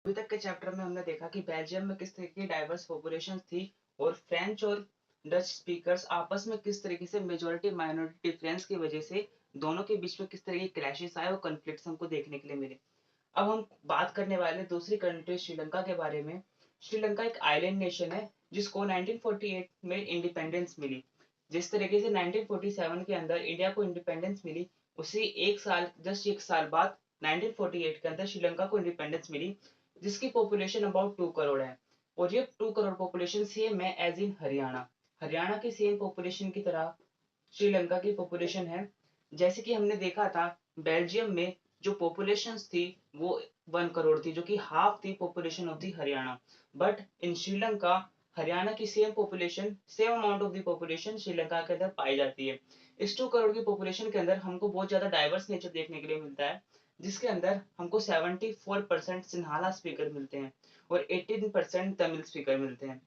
अभी तक के चैप्टर में हमने देखा कि बेल्जियम में किस तरह की डाइवर्स पॉपुलेशन थी और फ्रेंच और डच स्पीकर्स आपस में किस तरीके से मेजोरिटी माइनॉरिटी डिफरेंस की वजह से दोनों के बीच में किस तरह के क्लैशेस आए और कॉन्फ्लिक्ट्स हमको देखने के लिए मिले। अब हम बात करने वाले दूसरी कंट्री श्रीलंका के बारे में। श्रीलंका एक आइलैंड नेशन है जिसको 1948 में इंडिपेंडेंस मिली। जिस तरीके से 1947 के अंदर इंडिया को इंडिपेंडेंस मिली, उसी एक साल बाद 1948 के अंदर श्रीलंका को इंडिपेंडेंस मिली, जिसकी पॉपुलेशन अबाउट 2 करोड़ है। और ये 2 करोड़ पॉपुलेशन सेम है एज इन हरियाणा। हरियाणा की सेम पॉपुलेशन की तरह श्रीलंका की पॉपुलेशन है। जैसे कि हमने देखा था, बेल्जियम में जो पॉपुलेशन थी वो 1 करोड़ थी, जो कि हाफ थी population of the Haryana. But in Sri Lanka, Haryana की same population, same amount of the population Sri Lanka के अंदर पाई जाती है। इस 2 करोड़ की पॉपुलेशन के अंदर हमको बहुत ज्यादा डाइवर्स नेचर देखने के लिए मिलता है, जिसके अंदर हमको 74% सिन्हाला स्पीकर मिलते हैं और 18% तमिल स्पीकर मिलते हैं।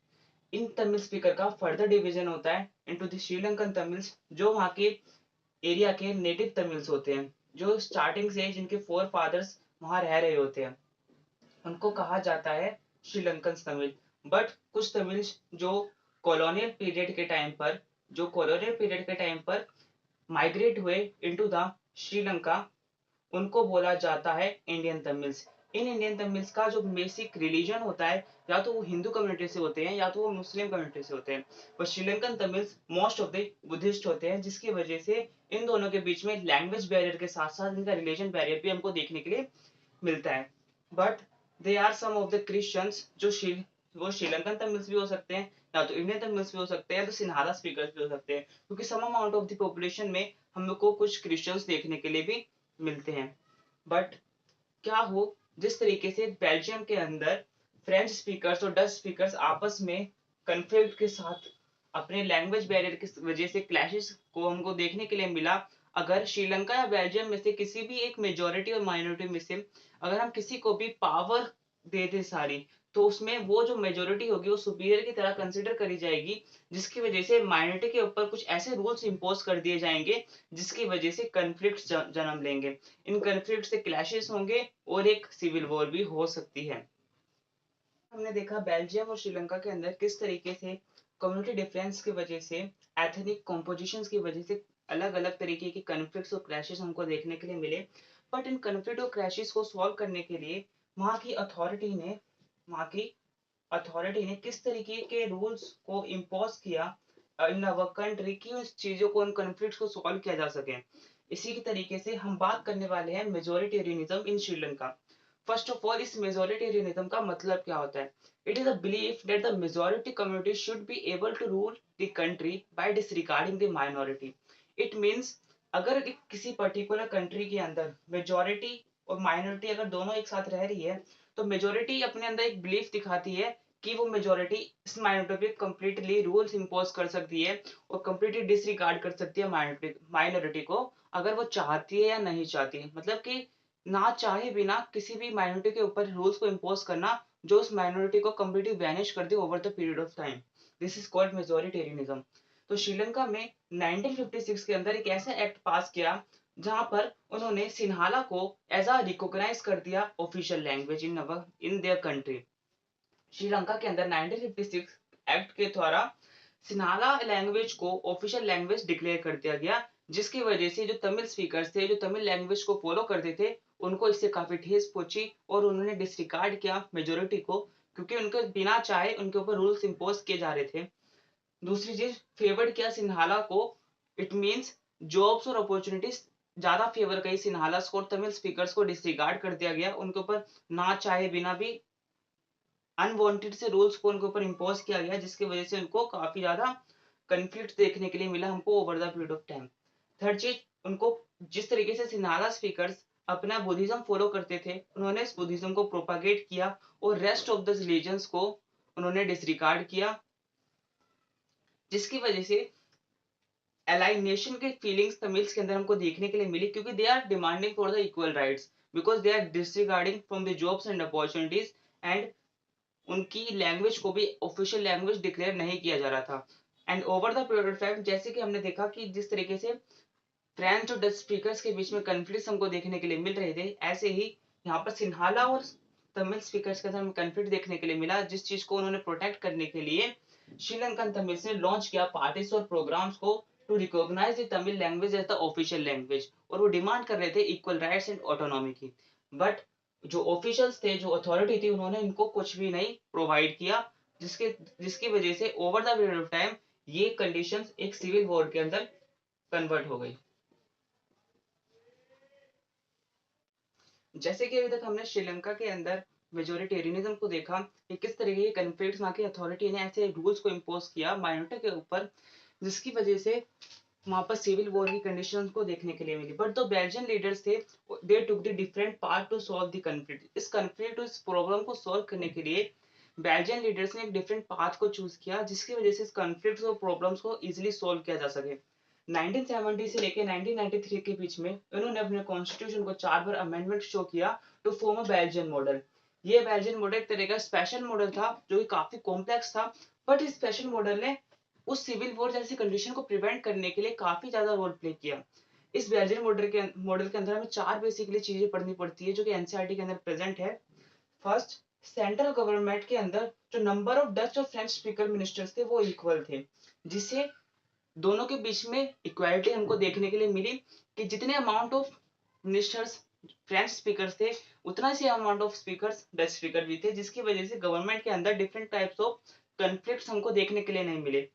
इन तमिल स्पीकर का फर्दर डिवीजन होता है इनटू द श्रीलंकन तमिल्स, जो वहाँ के एरिया के नेटिव तमिल्स होते हैं, जो स्टार्टिंग से जिनके फोर फादर्स वहां रह रहे होते हैं, उनको कहा जाता है श्रीलंकन तमिल। बट कुछ तमिल्स जो कॉलोनियल पीरियड के टाइम पर माइग्रेट हुए इनटू द श्रीलंका, उनको बोला जाता है Indian Tamils. In Indian Tamils का जो बेसिक रिलीजन होता है, या तो वो हिंदू कम्युनिटी से होते हैं या तो वो मुस्लिम कम्युनिटी से होते हैं। पर Sri Lankan Tamils most of the Buddhist होते हैं, जिसकी वजह से इन दोनों के बीच में लैंग्वेज बैरियर के साथ साथ इनका रिलीजन बैरियर भी हमको देखने के लिए मिलता है। But they are some of the Christians वो श्रीलंकन तमिल्स भी हो सकते हैं, या तो इंडियन तमिल्स भी हो सकते हैं, या तो सिन्हाला स्पीकर्स भी हो सकते हैं, क्योंकि some amount of the population में हम लोग को कुछ क्रिश्चियंस देखने के लिए भी मिलते हैं। बट क्या हो, जिस तरीके से बेल्जियम के अंदर फ्रेंच स्पीकर्स और डच स्पीकर्स आपस में कन्फ्लिक्ट के साथ अपने लैंग्वेज बैरियर की वजह से क्लैशेस को हमको देखने के लिए मिला। अगर श्रीलंका या बेल्जियम में से किसी भी एक मेजोरिटी और माइनॉरिटी में से अगर हम किसी को भी पावर दे दे सारी, तो उसमें वो जो मेजोरिटी होगी वो सुपीरियर की तरह कंसिडर करी जाएगी, जिसकी वजह से माइनॉरिटी के ऊपर कुछ ऐसे रूल्स इंपोज कर दिए जाएंगे जिसकी वजह से कन्फ्लिक्ट जन्म लेंगे। इन कन्फ्लिक्ट से क्लैशेस होंगे और एक सिविल वॉर भी हो सकती है। हमने देखा बेल्जियम और श्रीलंका के अंदर किस तरीके से कम्युनिटी डिफरेंस की वजह से, एथनिक कॉम्पोजिशन की वजह से अलग अलग तरीके के कन्फ्लिक्ट्स और क्रैशेस हमको देखने के लिए मिले। बट इन कन्फ्लिक्ट और क्रैशेस को सॉल्व करने के लिए वहाँ की अथॉरिटी ने वहाँ की अथॉरिटी ने किस तरीके के रूल्स को इम्पोज किया इन अवर कंट्री की उस चीजों को, उन कन्फ्लिक्ट्स को सॉल्व किया जा सके। इसी की तरीके से हम बात करने वाले हैं majoritarianism in Sri Lanka. First of all, इस मेजोरिटेरियनिज्म का मतलब क्या होता है? It is a belief that the majority community should be able to rule the country by disregarding the minority. It means, अगर किसी पर्टिकुलर कंट्री के अंदर मेजोरिटी और माइनॉरिटी अगर दोनों एक साथ रह रही है, तो मेजोरिटी अपने अंदर एक बिलीफ दिखाती है कि वो मेजोरिटी इस माइनॉरिटी पे कंप्लीटली रूल्स इंपोज कर सकती है और कंप्लीटली डिसरिगार्ड कर सकती है माइनॉरिटी को, अगर वो चाहती है या नहीं चाहती। मतलब कि ना चाहे बिना किसी भी माइनॉरिटी के ऊपर रूल्स को इम्पोज करना जो उस माइनॉरिटी को कंप्लीटली वैनिश कर दे over the period of time. This is called majoritarianism. तो श्रीलंका में 1956 के अंदर एक ऐसा एक्ट पास किया जहां पर उन्होंने सिन्हाला को एज अ रिकॉग्नाइज कर दिया official language in their country. Sri Lanka के अंदर 1956 एक्ट के द्वारा सिन्हाला लैंग्वेज को ऑफिशियल लैंग्वेज डिक्लेयर कर दिया गया, जिसकी वजह से जो तमिल स्पीकर्स थे, जो तमिल लैंग्वेज को फॉलो करते थे, उनको इससे काफी ठेस पहुंची और उन्होंने डिसरिगार्ड किया मेजोरिटी को, क्योंकि उनके बिना चाहे उनके ऊपर रूल्स इंपोज किए जा रहे थे। दूसरी चीज, फेवर्ड किया सिन्हाला को। इट मींस जॉब्स और अपॉर्चुनिटीज ज्यादा फेवर करी सिन्हाला को और तमिल स्पीकर्स को डिसरिगार्ड कर दिया गया, उनके ऊपर ना चाहे बिना भी अनवांटेड से रूल्स को उनके ऊपर इम्पोज किया गया, जिसकी वजह से उनको काफी ज्यादा कन्फ्लिक्ट देखने के लिए मिला हमको over the period of time. Third चीज, उनको जिस तरीके से सिन्हाला स्पीकर्स अपना बुद्धिज्म फॉलो करते थे, उन्होंने इस बुद्धिज्म को प्रोपागेट किया और रेस्ट ऑफ द रिलीजन्स को उन्होंने डिसरिगार्ड किया, जिसकी वजह से एलाइनेशन के फीलिंग्स तमिल्स के अंदर हमको देखने के लिए मिली, क्योंकि they are demanding for the equal rights, because they are disregarding from the jobs and opportunities, and उनकी लैंग्वेज को भी ऑफिशियल लैंग्वेज डिक्लेयर नहीं किया जा रहा था। And over the period of time, जैसे कि हमने देखा कि जिस तरीके से फ्रेंच और डच स्पीकर्स के बीच में कन्फ्लिक्ट हमको देखने के लिए मिल रहे थे, ऐसे ही यहाँ पर सिन्हाला और तमिल स्पीकर्स के साथ कॉन्फ्लिक्ट देखने के लिए मिला, जिस चीज को उन्होंने प्रोटेक्ट करने के लिए श्रीलंकन तमिल्स ने लॉन्च किया पार्टीज और प्रोग्राम्स को to recognise the Tamil language as the official language, और वो डिमांड कर रहे थे इक्वल राइट्स एंड ऑटोनॉमी की। बट जो ऑफिशियल्स थे, जो अथॉरिटी थी, उन्होंने इनको कुछ भी नहीं प्रोवाइड किया, जिसके जिसकी वजह से over the period of time ये कंडीशंस एक सिविल वॉर के अंदर कन्वर्ट हो गई। जैसे कि अभी तक हमने श्रीलंका के अंदर मेजोरिटेरियनिज्म को देखा कि किस तरीके के कन्फ्लिक्ट्स वहां की अथॉरिटी ने ऐसे रूल्स को इम्पोज किया माइनॉरिटी के ऊपर, जिसकी वजह से वहां पर सिविल वॉर की कंडीशंस को देखने के लिए मिली। बट जो बेल्जियन लीडर्स थे, they took the different part to solve the conflict. इस कन्फ्लिक्ट, इस प्रॉब्लम को सॉल्व करने के लिए बेल्जियन लीडर्स ने एक डिफरेंट पाथ को चूज किया, जिसकी वजह से इस कन्फ्लिक्ट और प्रॉब्लम्स को इजिली सॉल्व किया जा सके। 1970 से लेकर 1993 के बीच में उन्होंने अपने कॉन्स्टिट्यूशन को 4 बार अमेंडमेंट शो किया to form a Belgian model. ये बेल्जियन मॉडल एक तरह का स्पेशल मॉडल था जो कि काफी कॉम्प्लेक्स था, बट इस स्पेशल मॉडल ने उस सिविल वॉर जैसी कंडीशन को प्रिवेंट करने के लिए काफी ज्यादा रोल प्ले किया। इस बेल्जियन मॉडल के अंदर हमें 4 बेसिकली चीजें पढ़नी पड़ती है जो कि एनसीईआरटी के अंदर प्रेजेंट है। फर्स्ट, सेंट्रल गवर्नमेंट के अंदर जो नंबर ऑफ डच और फ्रेंच स्पीकर मिनिस्टर्स थे वो इक्वल थे, जिससे दोनों के बीच में इक्वालिटी हमको देखने के लिए मिली कि जितने amount of ministers French speakers थे, उतना से amount of speakers Dutch speaker भी थे, जिसकी वजह से गवर्नमेंट के अंदर डिफरेंट टाइप्स ऑफ कन्फ्लिक्ट्स हमको देखने के लिए नहीं मिले।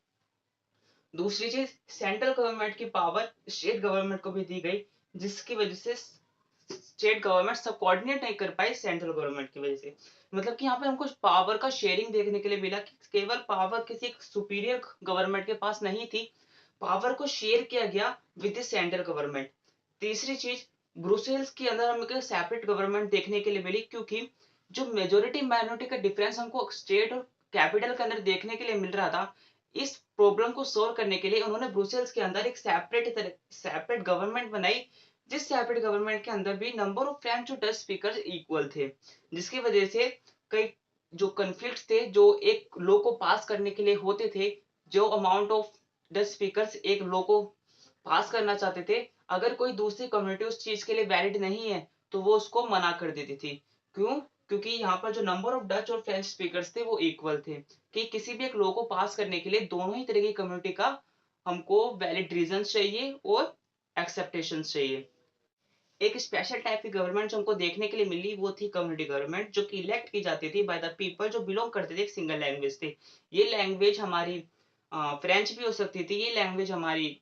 दूसरी चीज, सेंट्रल गवर्नमेंट की पावर स्टेट गवर्नमेंट को भी दी गई, जिसकी वजह से स्टेट गवर्नमेंट सब कोऑर्डिनेट नहीं कर पाई सेंट्रल गवर्नमेंट की वजह से। मतलब कि यहाँ पे हमको पावर का शेयरिंग देखने के लिए मिला कि केवल पावर किसी एक सुपीरियर गवर्नमेंट के पास नहीं थी, पावर को शेयर किया गया विद द सेंट्रल गवर्नमेंट। तीसरी चीज, ब्रुसेल्स के अंदर हमको सेपरेट गवर्नमेंट देखने के लिए मिली, क्योंकि जो मेजोरिटी माइनॉरिटी का डिफरेंस हमको स्टेट और कैपिटल के अंदर देखने के लिए मिल रहा था, इस प्रॉब्लम को सोल्व करने के लिए उन्होंने ब्रुसेल्स के अंदर एक सेपरेट गवर्नमेंट बनाई, जिस सेपरेट गवर्नमेंट के अंदर भी नंबर ऑफ फ्रेंच और डच स्पीकर इक्वल थे, जिसकी वजह से कई जो कन्फ्लिक्ट थे जो एक लॉ को पास करने के लिए होते थे, जो अमाउंट ऑफ डच स्पीकर्स एक लॉ को पास करना चाहते थे, अगर कोई दूसरी कम्युनिटी उस चीज के लिए वैलिड नहीं है तो वो उसको मना कर देती थी। क्यों? क्योंकि यहाँ पर जो नंबर ऑफ डच और फ्रेंच स्पीकर्स थे वो इक्वल थे, कि किसी भी एक लॉ को पास करने के लिए दोनों ही तरह की कम्युनिटी का हमको वैलिड रीजन चाहिए और एक्सेप्टेशन चाहिए। एक स्पेशल टाइप की गवर्नमेंट जो हमको देखने के लिए मिली वो थी कम्युनिटी गवर्नमेंट, जो कि इलेक्ट की जाती थी बाय द पीपल, जो बिलोंग करते थे एक सिंगल लैंग्वेज थे। ये लैंग्वेज हमारी फ्रेंच भी हो सकती थी, ये लैंग्वेज हमारी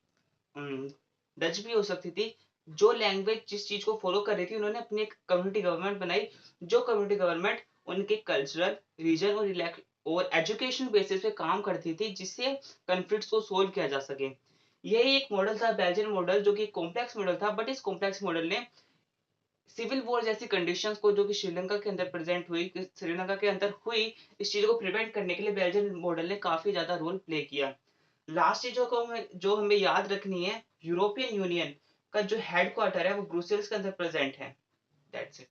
डच भी हो सकती थी। जो लैंग्वेज जिस चीज को फॉलो कर रही थी, उन्होंने अपनी एक कम्युनिटी गवर्नमेंट बनाई, जो कम्युनिटी गवर्नमेंट उनके कल्चरल रीजन और एजुकेशन बेसिस पे काम करती थी, जिससे कन्फ्लिक्ट्स को सोल्व किया जा सके। यही एक मॉडल था बेल्जियन मॉडल, जो कि कॉम्प्लेक्स मॉडल था, बट इस कॉम्प्लेक्स मॉडल ने सिविल वॉर जैसी कंडीशंस को जो कि श्रीलंका के अंदर प्रेजेंट हुई, श्रीलंका के अंदर हुई, इस चीज को प्रिवेंट करने के लिए बेल्जियन मॉडल ने काफी ज्यादा रोल प्ले किया। लास्ट चीज जो हमें याद रखनी है, यूरोपियन यूनियन का जो हेडक्वार्टर है वो ब्रुसेल्स के अंदर प्रेजेंट है। That's it.